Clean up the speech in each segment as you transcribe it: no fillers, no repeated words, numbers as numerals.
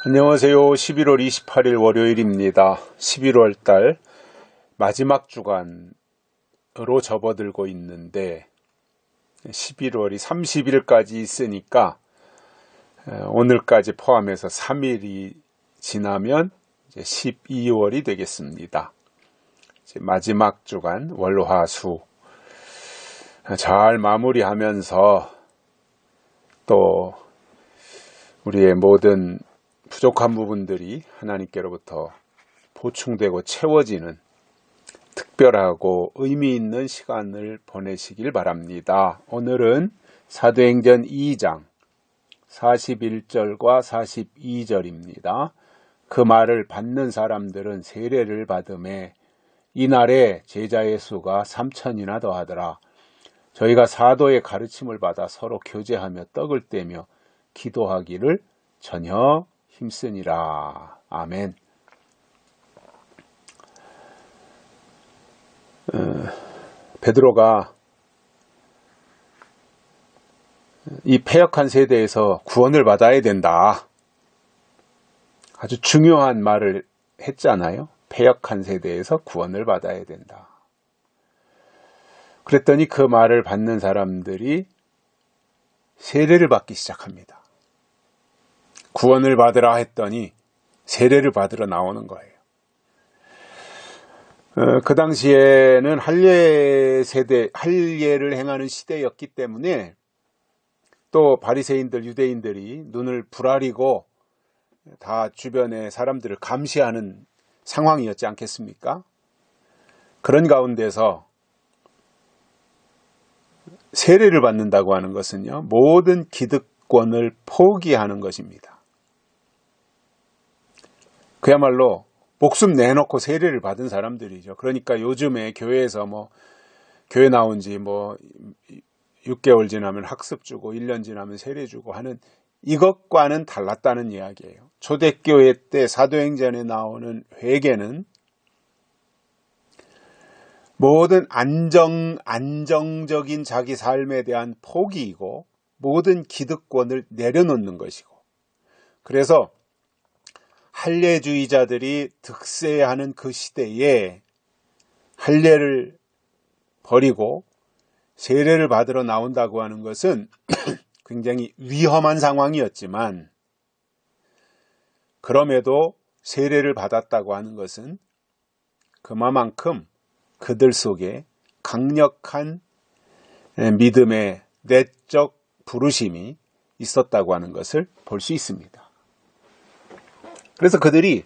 안녕하세요. 11월 28일 월요일입니다. 11월 달 마지막 주간으로 접어들고 있는데 11월이 30일까지 있으니까 오늘까지 포함해서 3일이 지나면 이제 12월이 되겠습니다. 이제 마지막 주간 월화수 잘 마무리하면서 또 우리의 모든 부족한 부분들이 하나님께로부터 보충되고 채워지는 특별하고 의미 있는 시간을 보내시길 바랍니다. 오늘은 사도행전 2장 41절과 42절입니다. 그 말을 받는 사람들은 세례를 받음에 이날에 제자의 수가 3,000이나 더하더라. 저희가 사도의 가르침을 받아 서로 교제하며 떡을 떼며 기도하기를 전혀 힘쓰니라. 아멘. 베드로가 이 패역한 세대에서 구원을 받아야 된다. 아주 중요한 말을 했잖아요. 패역한 세대에서 구원을 받아야 된다. 그랬더니 그 말을 받는 사람들이 세례를 받기 시작합니다. 구원을 받으라 했더니 세례를 받으러 나오는 거예요. 그 당시에는 할례를 행하는 시대였기 때문에 또 바리새인들, 유대인들이 눈을 부라리고 다 주변의 사람들을 감시하는 상황이었지 않겠습니까? 그런 가운데서 세례를 받는다고 하는 것은요, 모든 기득권을 포기하는 것입니다. 그야말로 목숨 내놓고 세례를 받은 사람들이죠. 그러니까 요즘에 교회에서 교회 나온 지 6개월 지나면 학습 주고 1년 지나면 세례 주고 하는 이것과는 달랐다는 이야기예요. 초대교회 때 사도행전에 나오는 회개는 모든 안정적인 자기 삶에 대한 포기이고 모든 기득권을 내려놓는 것이고, 그래서 할례주의자들이 득세하는 그 시대에 할례를 버리고 세례를 받으러 나온다고 하는 것은 굉장히 위험한 상황이었지만, 그럼에도 세례를 받았다고 하는 것은 그만큼 그들 속에 강력한 믿음의 내적 부르심이 있었다고 하는 것을 볼 수 있습니다. 그래서 그들이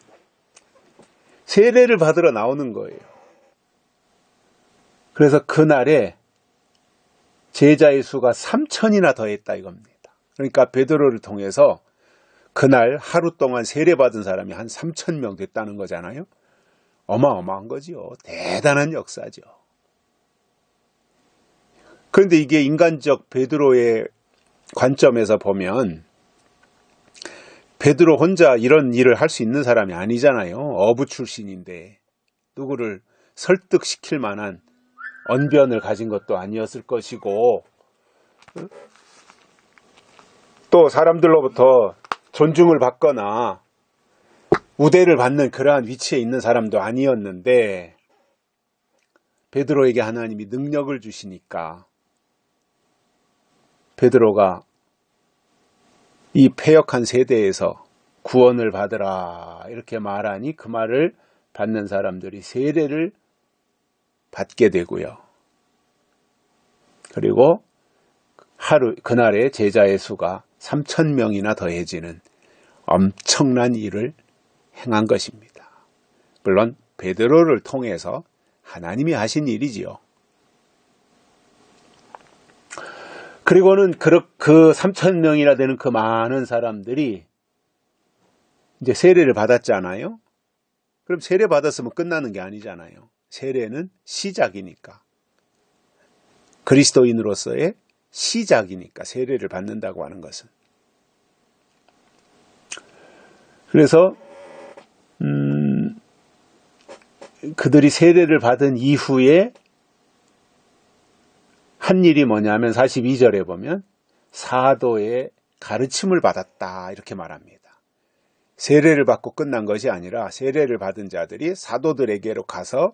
세례를 받으러 나오는 거예요. 그래서 그날에 제자의 수가 3,000이나 더했다 이겁니다. 그러니까 베드로를 통해서 그날 하루 동안 세례받은 사람이 한 3,000명 됐다는 거잖아요. 어마어마한 거지요. 대단한 역사죠. 그런데 이게 인간적 베드로의 관점에서 보면 베드로 혼자 이런 일을 할 수 있는 사람이 아니잖아요. 어부 출신인데 누구를 설득시킬 만한 언변을 가진 것도 아니었을 것이고, 또 사람들로부터 존중을 받거나 우대를 받는 그러한 위치에 있는 사람도 아니었는데, 베드로에게 하나님이 능력을 주시니까 베드로가 이 패역한 세대에서 구원을 받으라 이렇게 말하니 그 말을 받는 사람들이 세례를 받게 되고요. 그리고 그날의 제자의 수가 3,000명이나 더해지는 엄청난 일을 행한 것입니다. 물론 베드로를 통해서 하나님이 하신 일이지요. 그리고는 그 3,000명이나 되는 그 많은 사람들이 이제 세례를 받았잖아요. 그럼 세례 받았으면 끝나는 게 아니잖아요. 세례는 시작이니까. 그리스도인으로서의 시작이니까 세례를 받는다고 하는 것은. 그래서 그들이 세례를 받은 이후에 한 일이 뭐냐면 42절에 보면 사도의 가르침을 받았다 이렇게 말합니다. 세례를 받고 끝난 것이 아니라 세례를 받은 자들이 사도들에게로 가서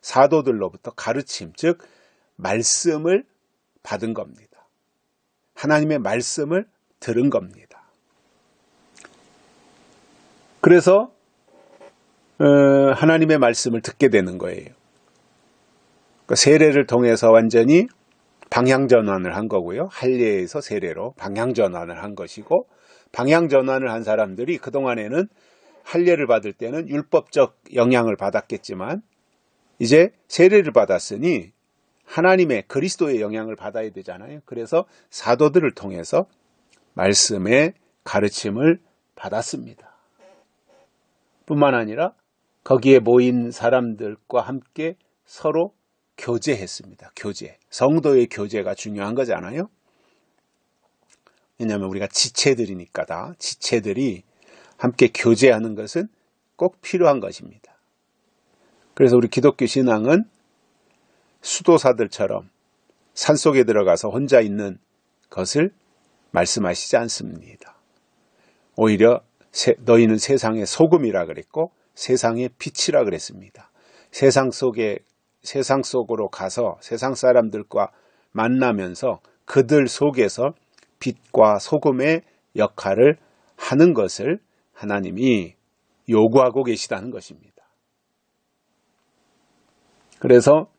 사도들로부터 가르침, 즉 말씀을 받은 겁니다. 하나님의 말씀을 들은 겁니다. 그래서 하나님의 말씀을 듣게 되는 거예요. 그러니까 세례를 통해서 완전히 방향전환을 한 거고요. 할례에서 세례로 방향전환을 한 것이고, 방향전환을 한 사람들이 그동안에는 할례를 받을 때는 율법적 영향을 받았겠지만 이제 세례를 받았으니 하나님의 그리스도의 영향을 받아야 되잖아요. 그래서 사도들을 통해서 말씀의 가르침을 받았습니다. 뿐만 아니라 거기에 모인 사람들과 함께 서로 교제했습니다. 교제. 성도의 교제가 중요한 거잖아요. 왜냐하면 우리가 지체들이니까 다 지체들이 함께 교제하는 것은 꼭 필요한 것입니다. 그래서 우리 기독교 신앙은 수도사들처럼 산속에 들어가서 혼자 있는 것을 말씀하시지 않습니다. 오히려 너희는 세상의 소금이라 그랬고 세상의 빛이라 그랬습니다. 세상 속으로 가서 세상 사람들과 만나면서 그들 속에서 빛과 소금의 역할을 하는 것을 하나님이 요구하고 계시다는 것입니다. 그래서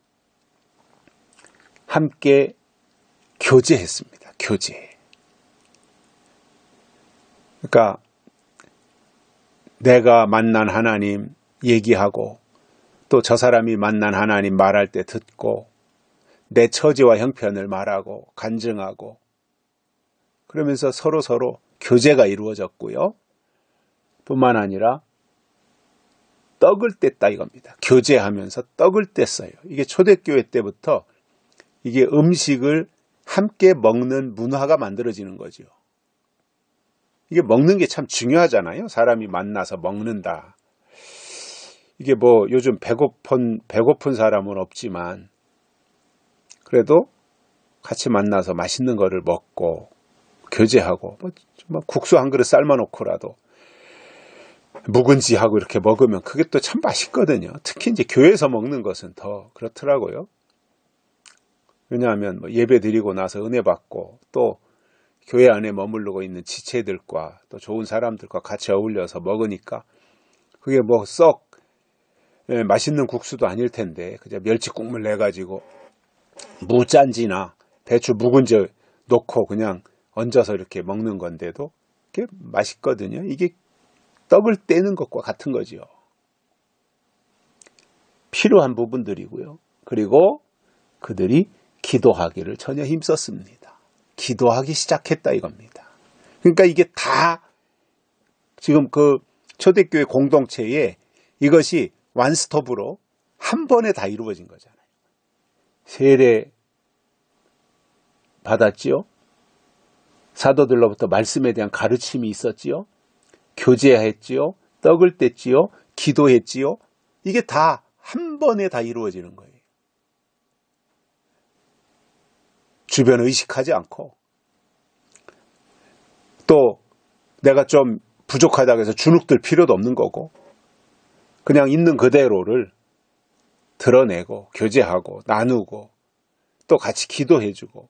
함께 교제했습니다. 교제. 그러니까 내가 만난 하나님 얘기하고 또 저 사람이 만난 하나님 말할 때 듣고 내 처지와 형편을 말하고 간증하고 그러면서 서로 교제가 이루어졌고요. 뿐만 아니라 떡을 뗐다 이겁니다. 교제하면서 떡을 뗐어요. 이게 초대교회 때부터 이게 음식을 함께 먹는 문화가 만들어지는 거죠. 이게 먹는 게 참 중요하잖아요. 사람이 만나서 먹는다. 이게 뭐 요즘 배고픈 사람은 없지만 그래도 같이 만나서 맛있는 거를 먹고 교제하고 뭐 국수 한 그릇 삶아놓고라도 묵은지하고 이렇게 먹으면 그게 또 참 맛있거든요. 특히 이제 교회에서 먹는 것은 더 그렇더라고요. 왜냐하면 뭐 예배 드리고 나서 은혜 받고 또 교회 안에 머무르고 있는 지체들과 또 좋은 사람들과 같이 어울려서 먹으니까 그게 뭐 썩 맛있는 국수도 아닐 텐데 그냥 멸치 국물 내가지고 무짠지나 배추 묵은지 넣고 그냥 얹어서 이렇게 먹는 건데도 그게 맛있거든요. 이게 떡을 떼는 것과 같은 거죠. 필요한 부분들이고요. 그리고 그들이 기도하기를 전혀 힘썼습니다. 기도하기 시작했다 이겁니다. 그러니까 이게 다 지금 그 초대교회 공동체에 이것이 완스톱으로 한 번에 다 이루어진 거잖아요. 세례 받았지요. 사도들로부터 말씀에 대한 가르침이 있었지요. 교제했지요. 떡을 뗐지요. 기도했지요. 이게 다 한 번에 다 이루어지는 거예요. 주변 의식하지 않고 또 내가 좀 부족하다고 해서 주눅들 필요도 없는 거고 그냥 있는 그대로를 드러내고 교제하고 나누고 또 같이 기도해주고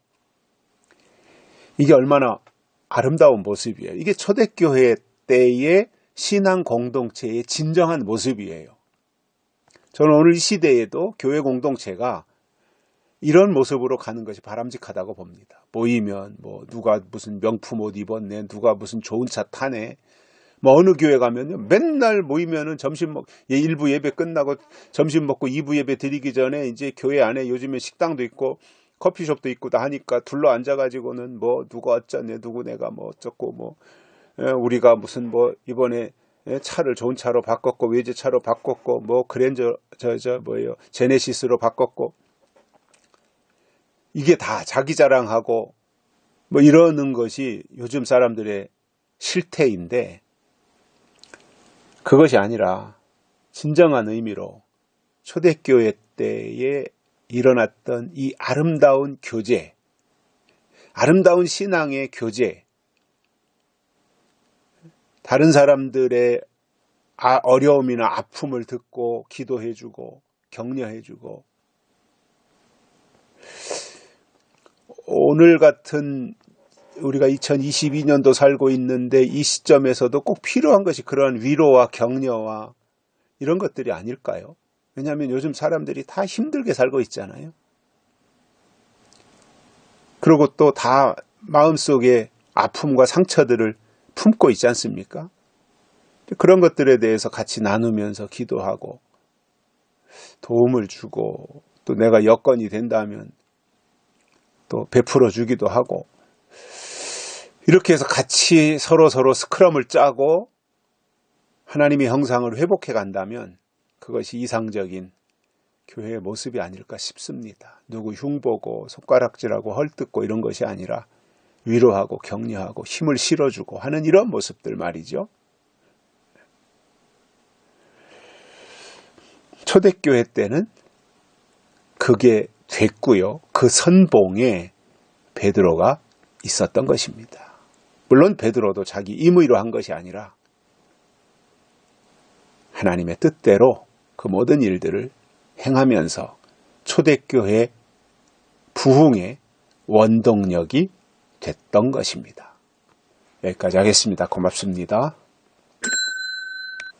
이게 얼마나 아름다운 모습이에요. 이게 초대교회 때의 신앙 공동체의 진정한 모습이에요. 저는 오늘 이 시대에도 교회 공동체가 이런 모습으로 가는 것이 바람직하다고 봅니다. 모이면 뭐 누가 무슨 명품 옷 입었네, 누가 무슨 좋은 차 타네. 뭐 어느 교회 가면요 맨날 모이면은 일부 예배 끝나고 점심 먹고 2부 예배 드리기 전에 이제 교회 안에 요즘에 식당도 있고 커피숍도 있고 다 하니까 둘러 앉아가지고는 뭐 누가 어쩌네, 누구 내가 뭐 어쩌고 뭐 우리가 무슨 뭐 이번에 차를 좋은 차로 바꿨고 외제차로 바꿨고 뭐 그랜저 뭐예요 제네시스로 바꿨고 이게 다 자기 자랑하고 뭐 이러는 것이 요즘 사람들의 실태인데 그것이 아니라 진정한 의미로 초대교회 때에 일어났던 이 아름다운 교제, 아름다운 신앙의 교제, 다른 사람들의 어려움이나 아픔을 듣고 기도해주고 격려해주고, 오늘 같은 우리가 2022년도 살고 있는데 이 시점에서도 꼭 필요한 것이 그러한 위로와 격려와 이런 것들이 아닐까요? 왜냐하면 요즘 사람들이 다 힘들게 살고 있잖아요. 그리고 또 다 마음속에 아픔과 상처들을 품고 있지 않습니까? 그런 것들에 대해서 같이 나누면서 기도하고 도움을 주고, 또 내가 여건이 된다면 또 베풀어 주기도 하고, 이렇게 해서 같이 서로 스크럼을 짜고 하나님의 형상을 회복해 간다면 그것이 이상적인 교회의 모습이 아닐까 싶습니다. 누구 흉보고 손가락질하고 헐뜯고 이런 것이 아니라 위로하고 격려하고 힘을 실어주고 하는 이런 모습들 말이죠. 초대교회 때는 그게 됐고요. 그 선봉에 베드로가 있었던 것입니다. 물론 베드로도 자기 임의로 한 것이 아니라 하나님의 뜻대로 그 모든 일들을 행하면서 초대교회 부흥의 원동력이 됐던 것입니다. 여기까지 하겠습니다. 고맙습니다.